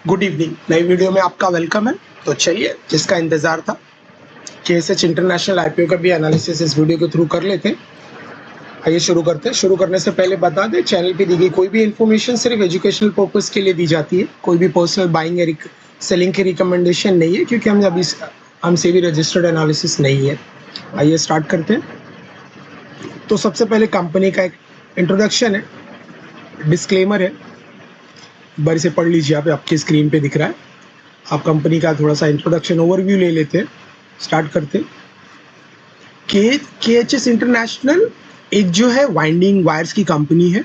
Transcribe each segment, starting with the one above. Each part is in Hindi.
Good evening. नई वीडियो में आपका वेलकम है। तो चलिए, जिसका इंतजार था KSH इंटरनेशनल आईपीओ का भी एनालिसिस इस वीडियो के थ्रू कर लेते हैं। आइए शुरू करते हैं। शुरू करने से पहले बता दें, चैनल पे दी गई कोई भी इन्फॉर्मेशन सिर्फ एजुकेशनल पर्पस के लिए दी जाती है। कोई भी पर्सनल बाइंग या सेलिंग की रिकमेंडेशन नहीं है, क्योंकि हमसे भी रजिस्टर्ड एनालिसिस नहीं है। आइए स्टार्ट करते हैं। तो सबसे पहले कंपनी का एक इंट्रोडक्शन है, डिस्क्लेमर है, एक बार इसे पढ़ लीजिए। आप आपकी स्क्रीन पे दिख रहा है। आप कंपनी का थोड़ा सा इंट्रोडक्शन ओवरव्यू ले लेते हैं। स्टार्ट करते हैं। KHS इंटरनेशनल एक जो है वाइंडिंग वायर्स की कंपनी है,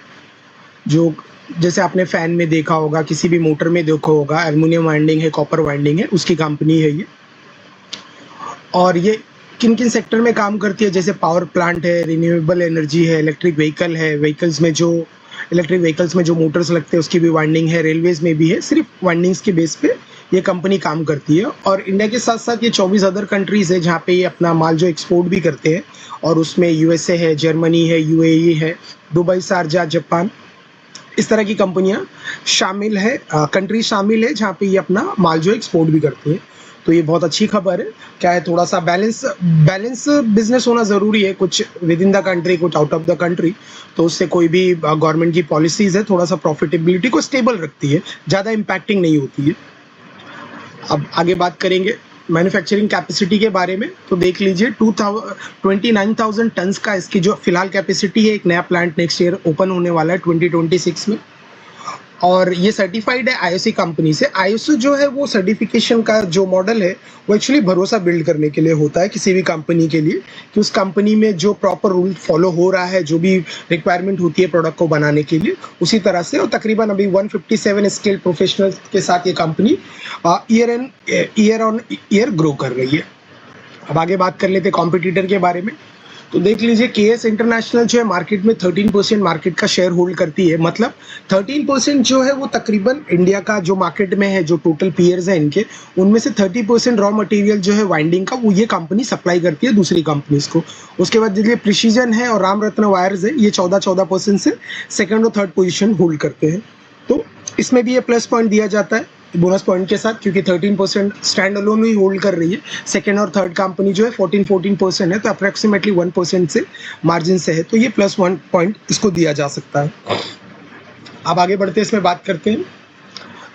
जो जैसे आपने फैन में देखा होगा, किसी भी मोटर में देखा होगा, एल्युमिनियम वाइंडिंग है, कॉपर वाइंडिंग है, उसकी कंपनी है ये। और ये किन किन सेक्टर में काम करती है, जैसे पावर प्लांट है, रिन्यूएबल एनर्जी है, इलेक्ट्रिक व्हीकल है, इलेक्ट्रिक व्हीकल्स में जो मोटर्स लगते हैं उसकी भी वाइंडिंग है, रेलवेज में भी है। सिर्फ वाइंडिंग्स के बेस पे ये कंपनी काम करती है। और इंडिया के साथ साथ ये 24 अदर कंट्रीज है जहाँ पे ये अपना माल जो एक्सपोर्ट भी करते हैं, और उसमें USA है, जर्मनी है, UAE है, दुबई, शारजा, जापान, इस तरह की कंपनियां शामिल है, कंट्री शामिल है जहाँ पे ये अपना माल जो एक्सपोर्ट भी करती है। तो ये बहुत अच्छी खबर है। क्या है, थोड़ा सा बैलेंस बिजनेस होना ज़रूरी है, कुछ विद इन द कंट्री, कुछ आउट ऑफ द कंट्री। तो उससे कोई भी गवर्नमेंट की पॉलिसीज़ है, थोड़ा सा प्रॉफिटेबिलिटी को स्टेबल रखती है, ज़्यादा इम्पैक्टिंग नहीं होती है। अब आगे बात करेंगे मैन्युफैक्चरिंग कैपेसिटी के बारे में। तो देख लीजिए, 29,000 टन्स का इसकी जो फिलहाल कैपेसिटी है। एक नया प्लांट नेक्स्ट ईयर ओपन होने वाला है 2026 में। और ये सर्टिफाइड है ISO कंपनी से। ISO जो है वो सर्टिफिकेशन का जो मॉडल है, वो एक्चुअली भरोसा बिल्ड करने के लिए होता है किसी भी कंपनी के लिए, कि उस कंपनी में जो प्रॉपर रूल फॉलो हो रहा है, जो भी रिक्वायरमेंट होती है प्रोडक्ट को बनाने के लिए, उसी तरह से। और तकरीबन अभी 157 स्किल प्रोफेशनल के साथ ये company year on year grow कर रही है। अब आगे बात कर लेते हैं कॉम्पिटिटर के बारे में। तो देख लीजिए, KS इंटरनेशनल जो है मार्केट में 13% मार्केट का शेयर होल्ड करती है। मतलब 13% जो है वो तकरीबन इंडिया का जो मार्केट में है, जो टोटल पीयर्स है इनके, उनमें से 30% रॉ मटेरियल जो है वाइंडिंग का, वो ये कंपनी सप्लाई करती है दूसरी कंपनीज को। उसके बाद देखिए, प्रिसीजन है और राम रत्न वायर्स है, ये 14% से सेकंड और थर्ड पोजीशन होल्ड करते हैं। तो इसमें भी ये प्लस पॉइंट दिया जाता है बोनस पॉइंट के साथ, क्योंकि 13% स्टैंड अलोन ही होल्ड कर रही है। सेकेंड और थर्ड कंपनी जो है 14% है, तो अप्रोक्सीमेटली 1% से मार्जिन से है, तो ये +1 पॉइंट इसको दिया जा सकता है। अब आगे बढ़ते हैं, इसमें बात करते हैं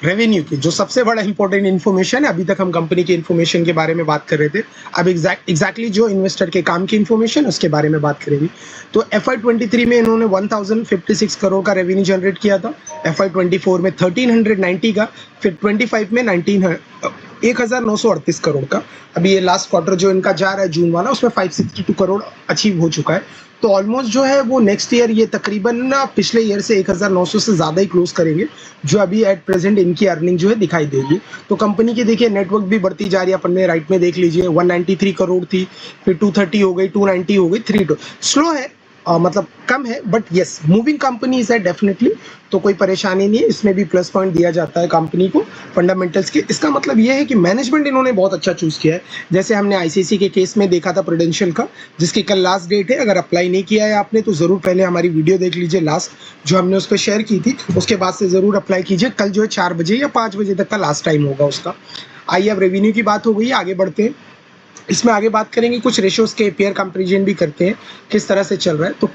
रेवेन्यू की, जो सबसे बड़ा इंपॉर्टेंट इन्फॉर्मेशन है। अभी तक हम कंपनी की इन्फॉर्मेशन के बारे में बात कर रहे थे, अब एग्जैक्टली जो इन्वेस्टर के काम की इन्फॉर्मेशन, उसके बारे में बात करेंगे। तो FY23 में इन्होंने 1056 करोड़ का रेवेन्यू जनरेट किया था, FY24 में 1390 का, फिर 25 में 1938 करोड़ का। अभी ये लास्ट क्वार्टर जो इनका जा रहा है जून वाला, उसमें 562 करोड़ अचीव हो चुका है। तो ऑलमोस्ट जो है वो नेक्स्ट ईयर ये तकरीबन पिछले ईयर से 1900 से ज़्यादा ही क्लोज करेंगे, जो अभी एट प्रेजेंट इनकी अर्निंग जो है दिखाई देगी। तो कंपनी की देखिए नेटवर्क भी बढ़ती जा रही है। अपन ने राइट में देख लीजिए, 193 करोड़ थी, फिर 230 हो गई, 290 हो गई, 3 स्लो है, मतलब कम है, बट यस मूविंग कंपनीज है डेफिनेटली। तो कोई परेशानी नहीं है, इसमें भी प्लस पॉइंट दिया जाता है कंपनी को फंडामेंटल्स के। इसका मतलब ये है कि मैनेजमेंट इन्होंने बहुत अच्छा चूज किया है। जैसे हमने ICC के केस में देखा था प्रूडेंशियल का, जिसकी कल लास्ट डेट है। अगर अप्लाई नहीं किया है आपने तो ज़रूर पहले हमारी वीडियो देख लीजिए, लास्ट जो हमने उस पर शेयर की थी, उसके बाद से ज़रूर अप्लाई कीजिए। कल जो है 4 बजे या 5 बजे तक का लास्ट टाइम होगा उसका। आइए, अब रेवेन्यू की बात हो गई, आगे बढ़ते हैं। इसमें आगे बात करेंगे, कुछ रेशियोज के पेयर कंपैरिजन भी करते हैं किस तरह से चल रहा है। तो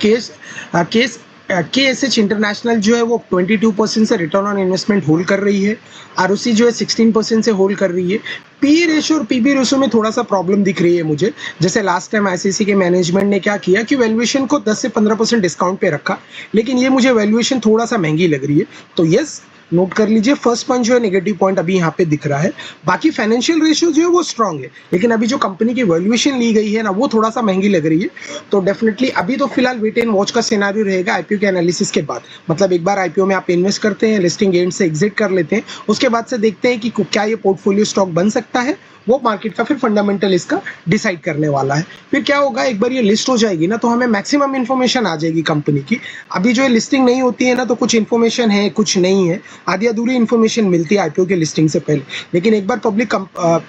KSH इंटरनेशनल जो है वो 22% से रिटर्न ऑन इन्वेस्टमेंट होल्ड कर रही है। ROC जो है 16% से होल्ड कर रही है। PE रेशियो और PB रेशियो में थोड़ा सा प्रॉब्लम दिख रही है मुझे। जैसे लास्ट टाइम ICC के मैनेजमेंट ने क्या किया कि वैल्यूएशन को 10 से 15% डिस्काउंट पे रखा, लेकिन ये मुझे वैल्यूएशन थोड़ा सा महंगी लग रही है। तो यस, नोट कर लीजिए, फर्स्ट पॉइंट जो है नेगेटिव पॉइंट अभी यहाँ पे दिख रहा है। बाकी फाइनेंशियल रेशियो जो है वो स्ट्रांग है, लेकिन अभी जो कंपनी की वैल्यूएशन ली गई है ना, वो थोड़ा सा महंगी लग रही है। तो डेफिनेटली अभी तो फिलहाल वेट एंड वॉच का सिनेरियो रहेगा IPO के एनालिसिस के बाद। मतलब एक बार IPO में आप इन्वेस्ट करते हैं, लिस्टिंग गेन से एग्जिट कर लेते हैं, उसके बाद से देखते हैं कि क्या ये पोर्टफोलियो स्टॉक बन सकता है। वो मार्केट का फिर फंडामेंटल इसका डिसाइड करने वाला है। फिर क्या होगा, एक बार ये लिस्ट हो जाएगी ना, तो हमें मैक्सिमम इन्फॉर्मेशन आ जाएगी कंपनी की। अभी जो है लिस्टिंग नहीं होती है ना, तो कुछ इन्फॉर्मेशन है, कुछ नहीं है, आधी अधूरी इन्फॉर्मेशन मिलती है IPO के लिस्टिंग से पहले। लेकिन एक बार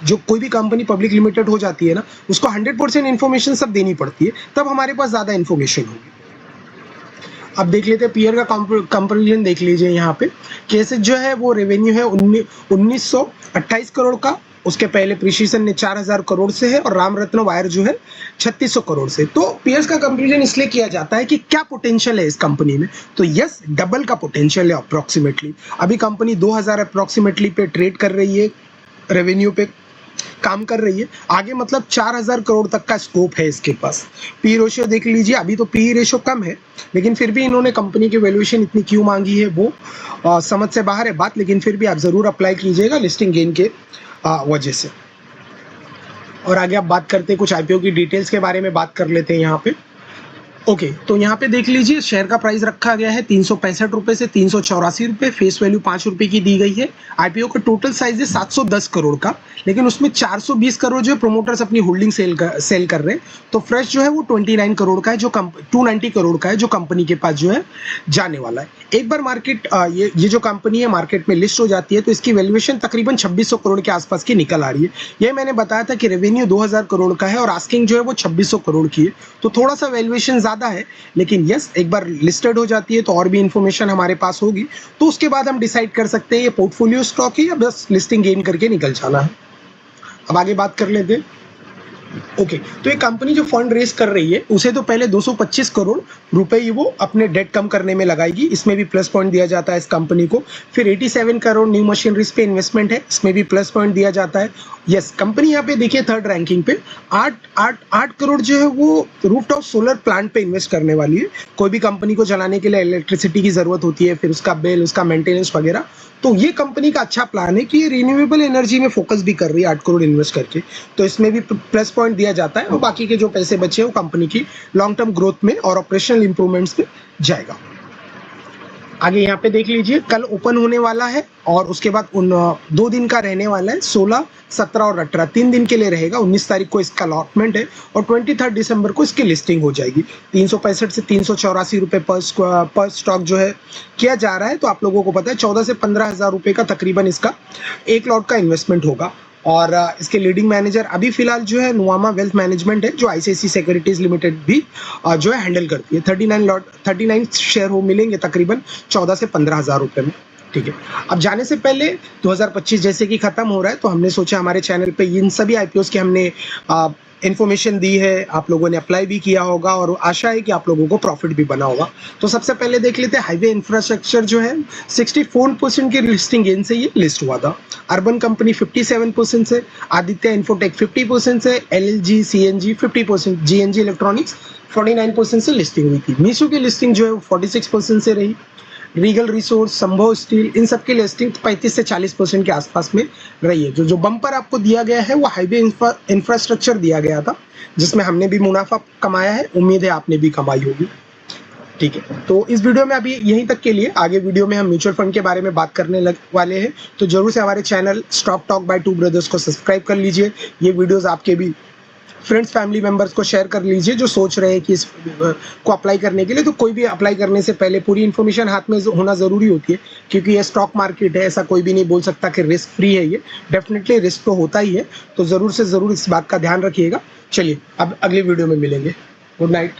जो कोई भी कंपनी पब्लिक लिमिटेड हो जाती है ना, उसको 100% इन्फॉर्मेशन सब देनी पड़ती है, तब हमारे पास ज़्यादा इन्फॉर्मेशन होगी। अब देख लेते हैं पीयर का कंपैरिजन देख लीजिए यहाँ पे। केसेस जो है वो रेवेन्यू है 1928 करोड़ का, उसके पहले प्रिसीजन ने 4000 करोड़ से है और राम रत्न वायर जो है 3600 करोड़ से। तो पीयर्स का कंपैरिजन इसलिए किया जाता है कि क्या पोटेंशियल है इस कंपनी में, तो यस डबल का पोटेंशियल है अप्रोक्सीमेटली। अभी कंपनी 2000 अप्रोक्सीमेटली पे ट्रेड कर रही है, रेवेन्यू पे काम कर रही है, आगे मतलब 4000 करोड़ तक का स्कोप है इसके पास। पी रेशियो देख लीजिए, अभी तो पी रेशियो कम है, लेकिन फिर भी इन्होंने कंपनी की वैल्यूएशन इतनी क्यों मांगी है वो समझ से बाहर है बात, लेकिन फिर भी आप जरूर अप्लाई कीजिएगा लिस्टिंग गेन के वजह से। और आगे आप बात करते हैं कुछ आईपीओ की डिटेल्स के बारे में बात कर लेते हैं यहाँ पे। ओके तो यहाँ पे देख लीजिए शेयर का प्राइस रखा गया है 365 रुपए से 384 रुपए, फेस वैल्यू 5 रुपए की दी गई है। आईपीओ का टोटल साइज है 710 करोड़ का, लेकिन उसमें 420 करोड़ जो प्रोमोटर्स अपनी होल्डिंग सेल कर रहे हैं, तो फ्रेश जो है वो 29 करोड़ का है, जो 290 करोड़ का है जो कंपनी के पास जो है जाने वाला है। एक बार मार्केट ये जो कंपनी है मार्केट में लिस्ट हो जाती है तो इसकी वैल्यूएशन तकरीबन 2600 करोड़ के आसपास की निकल आ रही है। ये मैंने बताया था कि रेवेन्यू 2000 करोड़ का है और आस्किंग जो है वो 2600 करोड़ की है, तो थोड़ा सा वैल्यूएशन ज्यादा है, लेकिन यस एक बार लिस्टेड हो जाती है तो और भी इंफॉर्मेशन हमारे पास होगी, तो उसके बाद हम डिसाइड कर सकते हैं ये पोर्टफोलियो स्टॉक है या बस लिस्टिंग गेन करके निकल जाना है। अब आगे बात कर लेते हैं। ओके तो ये कंपनी जो फंड रेस कर रही है उसे तो पहले 225 करोड़ रुपए ही वो अपने डेट कम करने में लगाएगी, इसमें भी प्लस पॉइंट दिया जाता है इस कंपनी को। फिर 87 करोड़ न्यू मशीनरीज पे इन्वेस्टमेंट है, इसमें भी प्लस पॉइंट दिया जाता है। यस कंपनी यहाँ पे देखिए थर्ड रैंकिंग पे 8 करोड़ जो है वो रूफटॉप सोलर प्लांट पे इन्वेस्ट करने वाली है। कोई भी कंपनी को चलाने के लिए इलेक्ट्रिसिटी की जरूरत होती है, फिर उसका बिल, उसका मेंटेनेंस वगैरह, तो ये कंपनी का अच्छा प्लान है कि ये रिन्यूएबल एनर्जी में फोकस भी कर रही है 8 करोड़ इन्वेस्ट करके, तो इसमें भी प्लस पॉइंट दिया जाता है और बाकी के जो पैसे बचे वो कंपनी की लॉन्ग टर्म ग्रोथ में और ऑपरेशनल इंप्रूवमेंट्स में जाएगा। आगे यहाँ पे देख लीजिए कल ओपन होने वाला है और उसके बाद 2 दिन का रहने वाला है, 16, 17 और 18 3 दिन के लिए रहेगा। 19 तारीख को इसका अलॉटमेंट है और 23 दिसंबर को इसकी लिस्टिंग हो जाएगी। 365 से 384 रुपए पर स्टॉक जो है किया जा रहा है, तो आप लोगों को पता है 14 से 15 हज़ार रुपए का तकरीबन इसका एक लॉट का इन्वेस्टमेंट होगा। और इसके लीडिंग मैनेजर अभी फिलहाल जो है नुआमा वेल्थ मैनेजमेंट है, जो आईसीआईसी सिक्योरिटीज लिमिटेड भी जो है हैंडल करती है। 39 शेयर हो मिलेंगे तकरीबन 14 से 15 हज़ार रुपए में। ठीक है, अब जाने से पहले 2025 जैसे कि खत्म हो रहा है, तो हमने सोचा हमारे चैनल पे इन सभी आईपीओस की हमने इन्फॉर्मेशन दी है, आप लोगों ने अप्लाई भी किया होगा और आशा है कि आप लोगों को प्रॉफिट भी बना होगा। तो सबसे पहले देख लेते हैं हाईवे इंफ्रास्ट्रक्चर जो है 64% की लिस्टिंग गेन से ये लिस्ट हुआ था। अर्बन कंपनी 57% से, आदित्य इन्फोटेक 50% से, एलएलजी सीएनजी 50%, जीएनजी इलेक्ट्रॉनिक्स 49% से लिस्टिंग हुई थी। मीशो की लिस्टिंग जो है 46% से रही। रीगल रिसोर्स, संभव स्टील, इन सब की लिस्टिंग 35 से 40% के आसपास में रही है। जो बम्पर आपको दिया गया है वो हाईवे इंफ्रास्ट्रक्चर दिया गया था, जिसमें हमने भी मुनाफा कमाया है, उम्मीद है आपने भी कमाई होगी। ठीक है, तो इस वीडियो में अभी यहीं तक के लिए, आगे वीडियो में हम म्यूचुअल फंड के बारे में बात करने वाले हैं, तो जरूर से हमारे channel stock talk by two brothers को सब्सक्राइब कर लीजिए। ये वीडियोस आपके भी फ्रेंड्स फैमिली मेंबर्स को शेयर कर लीजिए जो सोच रहे हैं कि इस को अप्लाई करने के लिए। तो कोई भी अप्लाई करने से पहले पूरी इन्फॉर्मेशन हाथ में होना ज़रूरी होती है, क्योंकि ये स्टॉक मार्केट है, ऐसा कोई भी नहीं बोल सकता कि रिस्क फ्री है। ये डेफिनेटली रिस्क तो होता ही है, तो ज़रूर से ज़रूर इस बात का ध्यान रखिएगा। चलिए अब अगली वीडियो में मिलेंगे। Good night.